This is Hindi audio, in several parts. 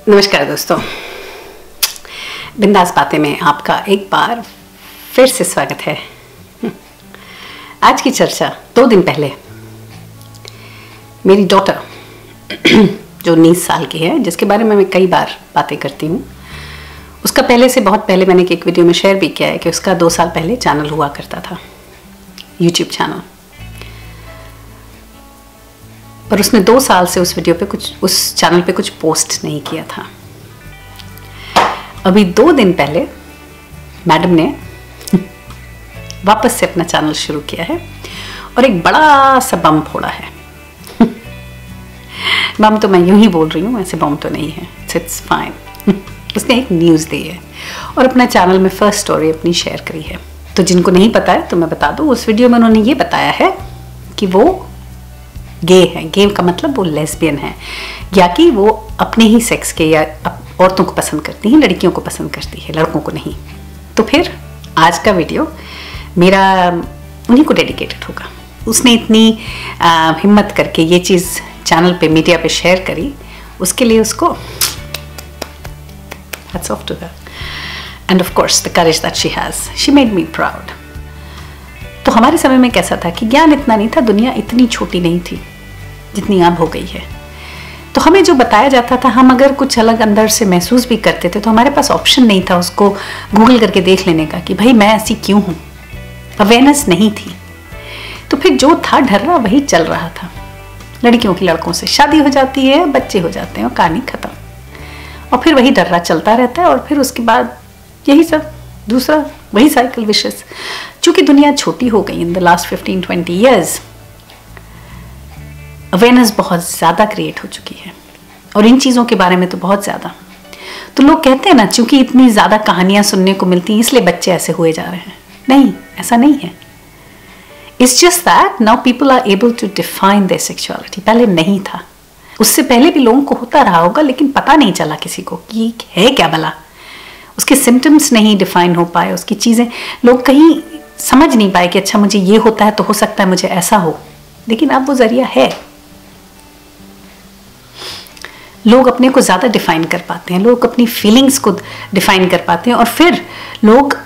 नमस्कार दोस्तों, बिंदास बातें में आपका एक बार फिर से स्वागत है। आज की चर्चा 2 दिन पहले मेरी डॉटर जो 19 साल की है, जिसके बारे में मैं कई बार बातें करती हूँ, उसका पहले से बहुत पहले मैंने एक वीडियो में शेयर भी किया है कि उसका 2 साल पहले चैनल हुआ करता था, यूट्यूब चैनल, पर उसने 2 साल से उस चैनल पे कुछ पोस्ट नहीं किया था। अभी 2 दिन पहले मैडम ने वापस से अपना चैनल शुरू किया है और एक बड़ा सा बम फोड़ा है। बम तो मैं यूं ही बोल रही हूँ, ऐसे बम तो नहीं है, इट्स फाइन। उसने एक न्यूज़ दी है और अपना चैनल में फर्स्ट स्टोरी अपनी शेयर करी है। तो जिनको नहीं पता है तो मैं बता दूँ, उस वीडियो में उन्होंने ये बताया है कि वो गे है। गे का मतलब वो लेस्बियन है, या कि वो अपने ही सेक्स के या औरतों को पसंद करती हैं, लड़कियों को पसंद करती है, लड़कों को नहीं। तो फिर आज का वीडियो मेरा उन्हीं को डेडिकेटेड होगा। उसने इतनी हिम्मत करके ये चीज़ चैनल पे, मीडिया पे शेयर करी, उसके लिए उसको hats off to her, and of course the courage that she has, she made me proud। तो हमारे समय में कैसा था कि ज्ञान इतना नहीं था, दुनिया इतनी छोटी नहीं थी जितनी अब हो गई है। तो हमें जो बताया जाता था, हम अगर कुछ अलग अंदर से महसूस भी करते थे तो हमारे पास ऑप्शन नहीं था उसको गूगल करके देख लेने का कि भाई मैं ऐसी क्यों हूँ। अवेयरनेस नहीं थी, तो फिर जो था ढर्रा वही चल रहा था। लड़कियों की लड़कों से शादी हो जाती है, बच्चे हो जाते हैं और कहानी खत्म, और फिर वही ढर्रा चलता रहता है। और फिर उसके बाद यही सब दूसरा वही साइकिल विशेष। चूंकि दुनिया छोटी हो गई in the last 15-20 years, awareness बहुत ज़्यादा क्रिएट हो चुकी है, और इन चीज़ों के बारे में तो बहुत ज़्यादा। तो लोग कहते हैं ना, चूंकि इतनी ज़्यादा कहानियाँ सुनने को मिलती हैं इसलिए बच्चे ऐसे हुए जा रहे हैं। नहीं, ऐसा नहीं है। It's just that now people are able to define their sexuality. पहले नहीं था, उससे पहले भी लोगों को होता रहा होगा, लेकिन पता नहीं चला किसी को कि है क्या भला। उसके सिम्टम्स नहीं डिफाइन हो पाए, उसकी चीज़ें लोग कहीं समझ नहीं पाए कि अच्छा मुझे ये होता है तो हो सकता है मुझे ऐसा हो। लेकिन अब वो जरिया है, लोग अपने को ज़्यादा डिफाइन कर पाते हैं, लोग अपनी फीलिंग्स को डिफाइन कर पाते हैं, और फिर लोग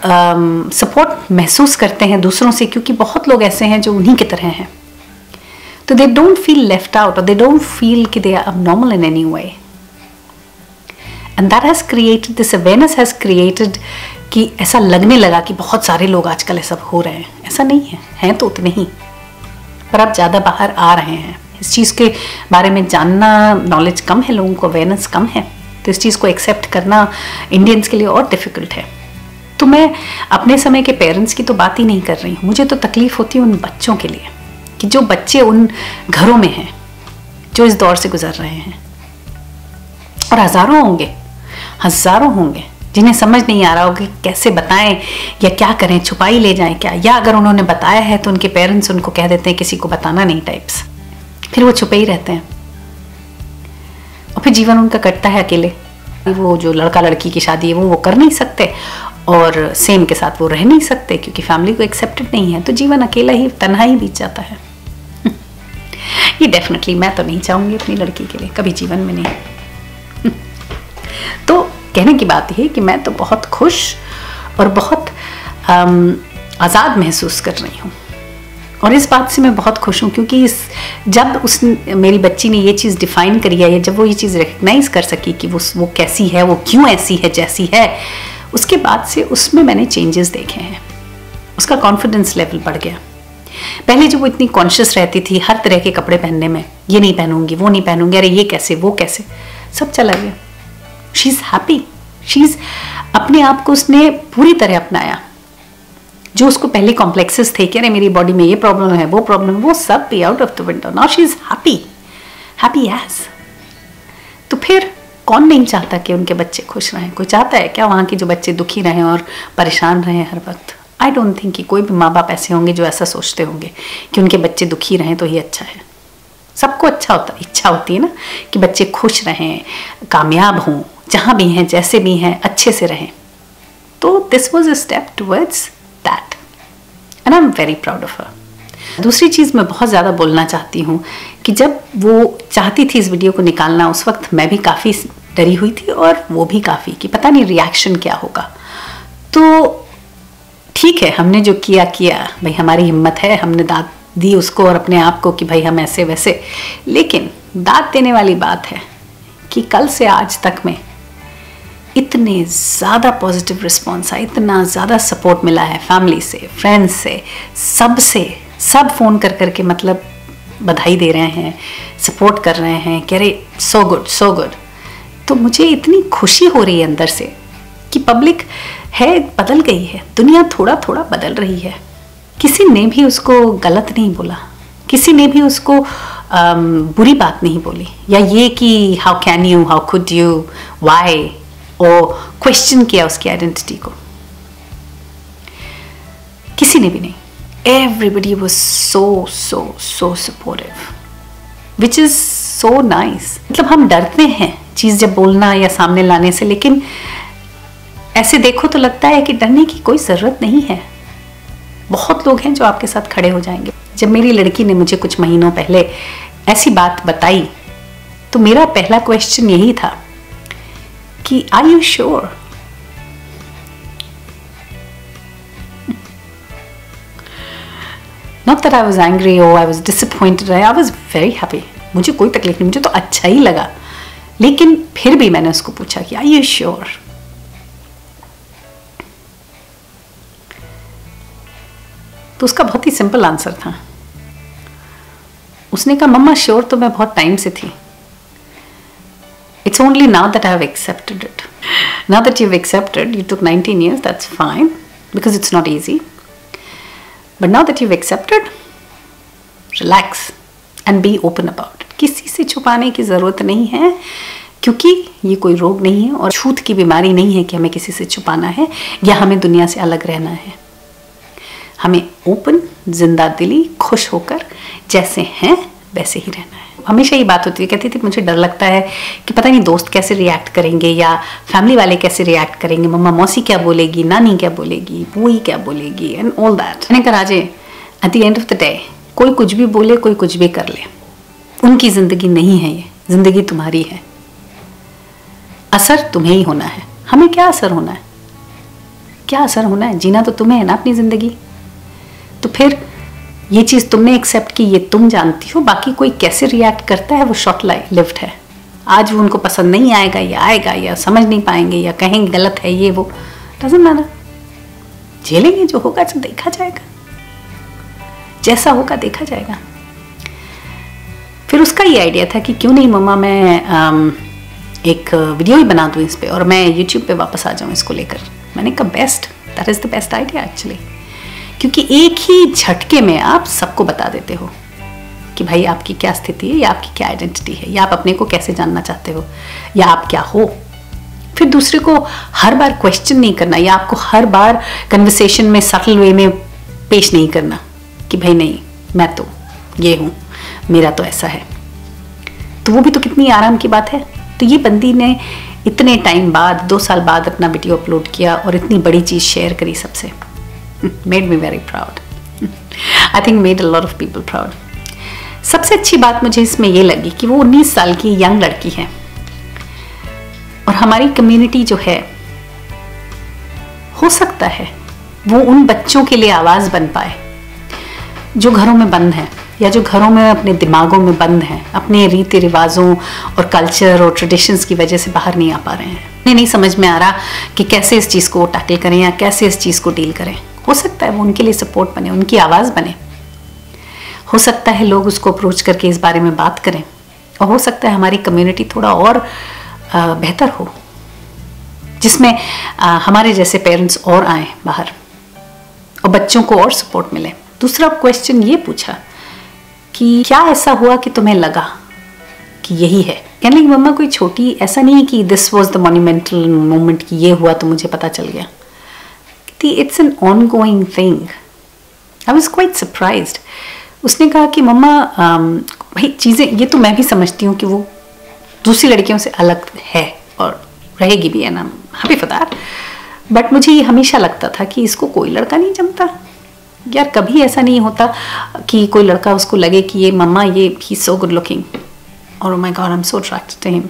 सपोर्ट महसूस करते हैं दूसरों से, क्योंकि बहुत लोग ऐसे हैं जो उन्हीं की तरह हैं। तो they don't feel left out, और दे डोंट फील कि they are abnormal in any way. And that has created, this awareness has created कि ऐसा लगने लगा कि बहुत सारे लोग आजकल ऐसा हो रहे हैं। ऐसा नहीं है, हैं तो उतने ही, पर अब ज़्यादा बाहर आ रहे हैं। इस चीज़ के बारे में जानना, नॉलेज कम है, लोगों को अवेयरनेस कम है, तो इस चीज़ को एक्सेप्ट करना इंडियंस के लिए और डिफ़िकल्ट है। तो मैं अपने समय के पेरेंट्स की तो बात ही नहीं कर रही हूँ, मुझे तो तकलीफ़ होती है उन बच्चों के लिए कि जो बच्चे उन घरों में हैं जो इस दौर से गुजर रहे हैं। और हज़ारों होंगे जिन्हें समझ नहीं आ रहा होगा कि कैसे बताएं या क्या करें, छुपाई ले जाएं क्या, या अगर उन्होंने बताया है तो उनके पेरेंट्स उनको कह देते हैं किसी को बताना नहीं टाइप्स, फिर वो छुपे ही रहते हैं और फिर जीवन उनका कटता है अकेले। वो जो लड़का लड़की की शादी है वो कर नहीं सकते, और सेम के साथ वो रह नहीं सकते क्योंकि फैमिली को एक्सेप्टेड नहीं है, तो जीवन अकेला ही, तन्हा ही बीत जाता है। ये डेफिनेटली मैं तो नहीं चाहूँगी अपनी लड़की के लिए, कभी जीवन में नहीं। तो कहने की बात यह है कि मैं तो बहुत खुश और बहुत आज़ाद महसूस कर रही हूँ, और इस बात से मैं बहुत खुश हूँ क्योंकि जब मेरी बच्ची ने ये चीज़ डिफ़ाइन करी है, या जब वो ये चीज़ रिकग्नाइज़ कर सकी कि वो कैसी है, वो क्यों ऐसी है जैसी है, उसके बाद से उसमें मैंने चेंजेस देखे हैं। उसका कॉन्फिडेंस लेवल बढ़ गया। पहले जो वो इतनी कॉन्शियस रहती थी हर तरह के कपड़े पहनने में, ये नहीं पहनूंगी, वो नहीं पहनूंगी, अरे ये कैसे, वो कैसे, सब चला गया। शी इज़ हैप्पी, अपने आप को उसने पूरी तरह अपनाया। जो उसको पहले कॉम्प्लेक्सेस थे कि अरे मेरी बॉडी में ये प्रॉब्लम है, वो प्रॉब्लम, वो सब भी out of the window. Now she is happy age. तो फिर कौन नहीं चाहता कि उनके बच्चे खुश रहें? कोई चाहता है क्या वहाँ के जो बच्चे दुखी रहें और परेशान रहें हर वक्त? आई डोंट थिंक कि कोई भी माँ बाप ऐसे होंगे जो ऐसा सोचते होंगे कि उनके बच्चे दुखी रहें तो ही अच्छा है। सबको इच्छा होती है ना कि बच्चे खुश रहें, कामयाब हों, जहाँ भी हैं, जैसे भी हैं, अच्छे से रहें। तो this was a step towards that and I am very proud of her. दूसरी चीज़ मैं बहुत ज़्यादा बोलना चाहती हूँ कि जब वो चाहती थी इस वीडियो को निकालना, उस वक्त मैं भी काफ़ी डरी हुई थी और वो भी काफ़ी, कि पता नहीं रिएक्शन क्या होगा। तो ठीक है, हमने जो किया भाई, हमारी हिम्मत है, हमने दाद दी उसको और अपने आप को कि भाई हम ऐसे वैसे। लेकिन दाद देने वाली बात है कि कल से आज तक में इतने ज़्यादा पॉजिटिव रिस्पॉन्स आया, इतना ज़्यादा सपोर्ट मिला है फैमिली से, फ्रेंड्स से, सब फ़ोन कर करके मतलब बधाई दे रहे हैं, सपोर्ट कर रहे हैं कि अरे सो गुड सो गुड। तो मुझे इतनी खुशी हो रही है अंदर से कि पब्लिक है, बदल गई है, दुनिया थोड़ा थोड़ा बदल रही है। किसी ने भी उसको गलत नहीं बोला, किसी ने भी उसको बुरी बात नहीं बोली, या ये कि how can you, how could you, why, और क्वेश्चन किया उसकी आइडेंटिटी को। किसी ने भी नहीं। Everybody was so so so supportive, which is so nice. मतलब हम डरते हैं चीज़ जब बोलना या सामने लाने से, लेकिन ऐसे देखो तो लगता है कि डरने की कोई ज़रूरत नहीं है। बहुत लोग हैं जो आपके साथ खड़े हो जाएंगे। जब मेरी लड़की ने मुझे कुछ महीनों पहले ऐसी बात बताई तो मेरा पहला क्वेश्चन यही था कि are you sure? Not that I was angry or I was disappointed. I was very happy. मुझे कोई तकलीफ नहीं, मुझे तो अच्छा ही लगा। लेकिन फिर भी मैंने उसको पूछा कि आर यू श्योर? तो उसका बहुत ही सिंपल आंसर था। उसने कहा मम्मा श्योर तो मैं बहुत टाइम से थी। It's only now that I have accepted it. Now that you've accepted, you took 19 years, that's fine, because it's not easy. But now that you've accepted, relax and be open about it. किसी से छुपाने की ज़रूरत नहीं है, क्योंकि ये कोई रोग नहीं है और छूत की बीमारी नहीं है कि हमें किसी से छुपाना है या हमें दुनिया से अलग रहना है। हमें ओपन, जिंदा दिली, खुश होकर जैसे हैं वैसे ही रहना है। हमेशा ये बात होती है, कहती थी मुझे डर लगता है कि पता नहीं दोस्त कैसे रिएक्ट करेंगे या फैमिली वाले कैसे रिएक्ट करेंगे, मम्मा मौसी क्या बोलेगी, नानी क्या बोलेगी, बुई क्या बोलेगी, एंड ऑल दैट। मैंने कहा Raje, at the end of the day कोई कुछ भी बोले, कोई कुछ भी कर ले, उनकी ज़िंदगी नहीं है ये, ज़िंदगी तुम्हारी है। असर तुम्हें ही होना है। हमें क्या असर होना है? क्या असर होना है? जीना तो तुम्हें है ना अपनी ज़िंदगी। तो फिर ये चीज़ तुमने एक्सेप्ट की, ये तुम जानती हो। बाकी कोई कैसे रिएक्ट करता है वो शॉर्ट लिव्ड है। आज वो उनको पसंद नहीं आएगा या आएगा, या समझ नहीं पाएंगे या कहेंगे गलत है, ये वो डजंट मैटर। झेलेंगे, जो होगा तो देखा जाएगा, जैसा होगा देखा जाएगा। फिर उसका ये आइडिया था कि क्यों नहीं मम्मा मैं एक वीडियो ही बना दूँ इस पर और मैं यूट्यूब पे वापस आ जाऊँ इसको लेकर। मैंने कहा best, that is the best idea actually, क्योंकि एक ही झटके में आप सबको बता देते हो कि भाई आपकी क्या स्थिति है, या आपकी क्या आइडेंटिटी है, या आप अपने को कैसे जानना चाहते हो, या आप क्या हो। फिर दूसरे को हर बार क्वेश्चन नहीं करना, या आपको हर बार कन्वर्सेशन में सटल वे में पेश नहीं करना कि भाई नहीं मैं तो ये हूँ, मेरा तो ऐसा है। तो वो भी तो कितनी आराम की बात है। तो ये बंदी ने इतने टाइम बाद, 2 साल बाद अपना वीडियो अपलोड किया और इतनी बड़ी चीज़ शेयर करी सबसे। Made me very proud. I think made a lot of people proud. सबसे अच्छी बात मुझे इसमें ये लगी कि वो 19 साल की यंग लड़की है और हमारी कम्युनिटी जो है, हो सकता है वो उन बच्चों के लिए आवाज़ बन पाए जो घरों में बंद हैं, या जो घरों में अपने दिमागों में बंद हैं, अपने रीति रिवाजों और कल्चर और ट्रेडिशंस की वजह से बाहर नहीं आ पा रहे हैं। उन्हें नहीं समझ में आ रहा कि कैसे इस चीज़ को टैकल करें या कैसे इस चीज़ को डील करें। हो सकता है वो उनके लिए सपोर्ट बने, उनकी आवाज़ बने। हो सकता है लोग उसको अप्रोच करके इस बारे में बात करें, और हो सकता है हमारी कम्युनिटी थोड़ा और बेहतर हो, जिसमें हमारे जैसे पेरेंट्स और आए बाहर और बच्चों को और सपोर्ट मिले। दूसरा क्वेश्चन ये पूछा कि क्या ऐसा हुआ कि तुम्हें लगा कि यही है? कहने लगी मम्मा कोई छोटी, ऐसा नहीं कि this was the monumental moment कि ये हुआ तो मुझे पता चल गया। It's an ongoing thing. I was quite surprised. उसने कहा कि मम्मा भाई चीज़ें, ये तो मैं भी समझती हूँ कि वो दूसरी लड़कियों से अलग है और रहेगी भी, है ना, हैप्पी फॉर दैट। बट मुझे ये हमेशा लगता था कि इसको कोई लड़का नहीं जमता, यार कभी ऐसा नहीं होता कि कोई लड़का उसको लगे कि ये मम्मा ये ही सो गुड लुकिंग और oh my god I am so attracted to him.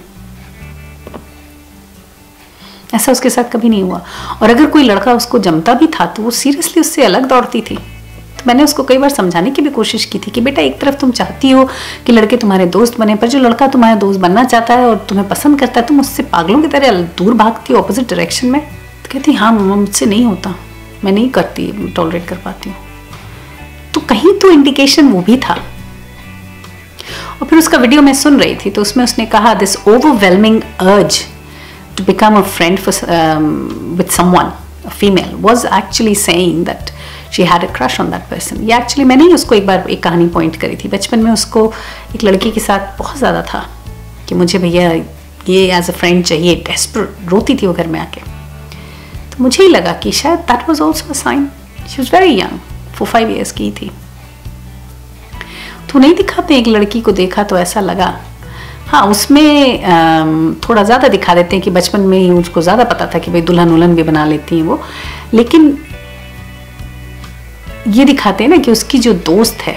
ऐसा उसके साथ कभी नहीं हुआ। और अगर कोई लड़का उसको जमता भी था तो वो सीरियसली उससे अलग दौड़ती थी। तो मैंने उसको कई बार समझाने की भी कोशिश की थी कि बेटा एक तरफ तुम चाहती हो कि लड़के तुम्हारे दोस्त बने, पर जो लड़का तुम्हारा दोस्त बनना चाहता है और तुम्हें पसंद करता है तुम उससे पागलों की तरह दूर भागती हो ऑपोजिट डायरेक्शन में। तो कहती हाँ मम्मा मुझसे नहीं होता, मैं नहीं करती, टॉलरेट कर पाती हूँ। तो कहीं तो इंडिकेशन वो भी था। और फिर उसका वीडियो मैं सुन रही थी तो उसमें उसने कहा दिस ओवरवेलमिंग अर्ज to become a friend with someone, a female, was actually saying that she had a crush on that person. ये actually मैंने ही उसको एक बार एक कहानी पॉइंट करी थी। बचपन में उसको एक लड़की के साथ बहुत ज़्यादा था कि मुझे भैया ये एज अ फ्रेंड चाहिए, डेस्परेट रोती थी वो घर में आके। तो मुझे ही लगा कि शायद that was also a sign. She was very young, 4-5 years की थी। तो नहीं दिखाते एक लड़की को देखा तो ऐसा लगा। हाँ उसमें थोड़ा ज़्यादा दिखा देते हैं कि बचपन में ही उसको ज़्यादा पता था कि भाई दुल्हन उल्हन भी बना लेती हैं वो, लेकिन ये दिखाते हैं ना कि उसकी जो दोस्त है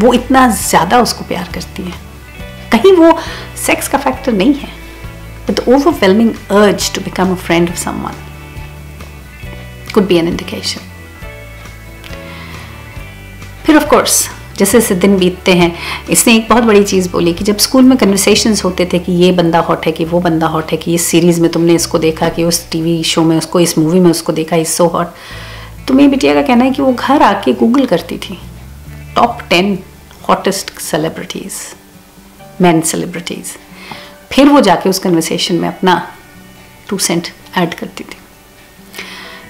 वो इतना ज़्यादा उसको प्यार करती है। कहीं वो सेक्स का फैक्टर नहीं है, but the overwhelming urge to become a friend of someone could be an indication. फिर ऑफ कोर्स जैसे जैसे दिन बीतते हैं, इसने एक बहुत बड़ी चीज़ बोली कि जब स्कूल में कन्वर्सेशंस होते थे कि ये बंदा हॉट है कि वो बंदा हॉट है, कि इस सीरीज़ में तुमने इसको देखा, कि उस टीवी शो में उसको, इस मूवी में उसको देखा, इज सो हॉट। तो मेरी बिटिया का कहना है कि वो घर आके गूगल करती थी top 10 hottest celebrities, man celebrities, फिर वो जाके उस कन्वर्सेशन में अपना 2 सेंट ऐड करती थी।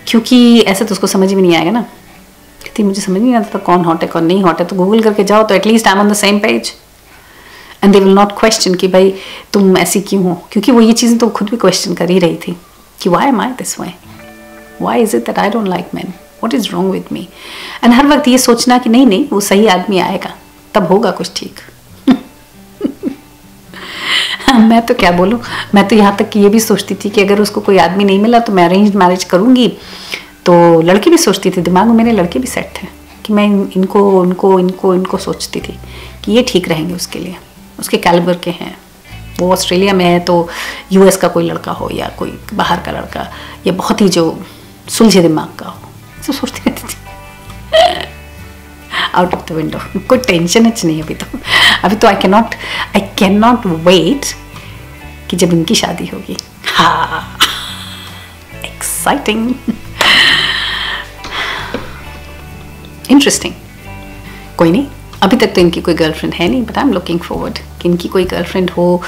क्योंकि ऐसे तो उसको समझ में नहीं आएगा ना, कहती मुझे समझ नहीं आता कौन हॉट है कौन नहीं हॉट है, तो गूगल करके जाओ तो at least I am on the same page and they will not question कि भाई तुम ऐसी क्यों हो। क्योंकि वो ये चीज़ें तो खुद भी क्वेश्चन कर ही रही थी कि why am I this way, why is it that I don't like man, what is wrong with me. And हर वक्त ये सोचना कि नहीं नहीं वो सही आदमी आएगा तब होगा कुछ ठीक। मैं तो क्या बोलूँ, मैं तो यहाँ तक कि ये भी सोचती थी कि अगर उसको कोई आदमी नहीं मिला तो मैं अरेंज्ड मैरिज करूँगी। तो लड़की भी सोचती थी, दिमाग में मेरे लड़के भी सेट थे कि मैं इनको सोचती थी कि ये ठीक रहेंगे उसके लिए, उसके कैलिबर के हैं। वो ऑस्ट्रेलिया में है तो यूएस का कोई लड़का हो या कोई बाहर का लड़का या बहुत ही जो सुलझे दिमाग का हो, सब सोचती रहती थी। आउट ऑफ द विंडो, कोई टेंशन नहीं अभी तो आई कैन नॉट वेट कि जब इनकी शादी होगी। हाँ एक्साइटिंग, इंटरेस्टिंग। कोई नहीं, अभी तक तो इनकी कोई गर्लफ्रेंड है नहीं, but I am looking forward कि इनकी कोई गर्लफ्रेंड हो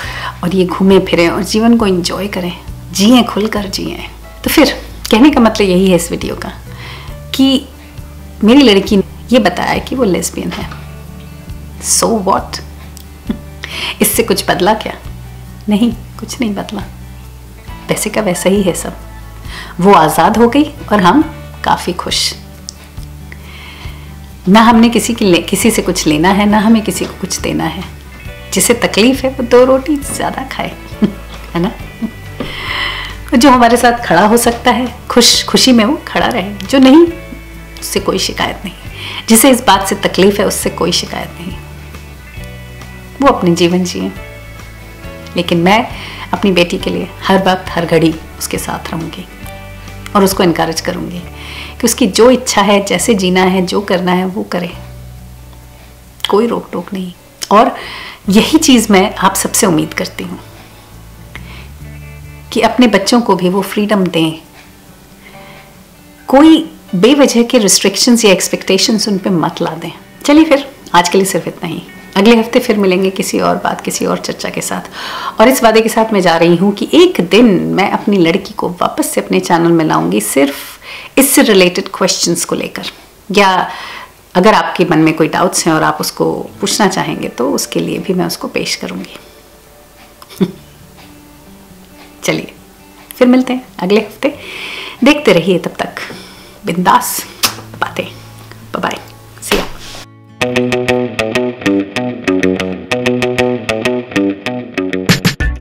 और ये घूमें फिरें और जीवन को एंजॉय करें, जिएं खुलकर जिएं। तो फिर कहने का मतलब यही है इस वीडियो का कि मेरी लड़की ने ये बताया कि वो लेस्बियन है, सो व्हाट। इससे कुछ बदला क्या? नहीं, कुछ नहीं बदला, वैसे का वैसा ही है सब। वो आज़ाद हो गई और हम काफ़ी खुश। ना हमने किसी से कुछ लेना है, ना हमें किसी को कुछ देना है। जिसे तकलीफ है वो 2 रोटी ज़्यादा खाए, है ना। जो हमारे साथ खड़ा हो सकता है खुशी में वो खड़ा रहे, जो नहीं उससे कोई शिकायत नहीं। जिसे इस बात से तकलीफ है उससे कोई शिकायत नहीं, वो अपने जीवन जिए। लेकिन मैं अपनी बेटी के लिए हर वक्त हर घड़ी उसके साथ रहूँगी और उसको इनकरेज करूँगी कि उसकी जो इच्छा है, जैसे जीना है, जो करना है वो करे, कोई रोक टोक नहीं। और यही चीज़ मैं आप सबसे उम्मीद करती हूँ कि अपने बच्चों को भी वो फ्रीडम दें, कोई बेवजह के रिस्ट्रिक्शंस या एक्सपेक्टेशंस उन पे मत ला दें। चलिए फिर आज के लिए सिर्फ इतना ही। अगले हफ्ते फिर मिलेंगे किसी और बात, किसी और चर्चा के साथ। और इस वादे के साथ मैं जा रही हूँ कि एक दिन मैं अपनी लड़की को वापस से अपने चैनल में लाऊंगी, सिर्फ इससे रिलेटेड क्वेश्चंस को लेकर, या अगर आपके मन में कोई डाउट्स हैं और आप उसको पूछना चाहेंगे तो उसके लिए भी मैं उसको पेश करूँगी। चलिए फिर मिलते हैं अगले हफ्ते। देखते रहिए तब तक बिंदास बातें। Bye bye.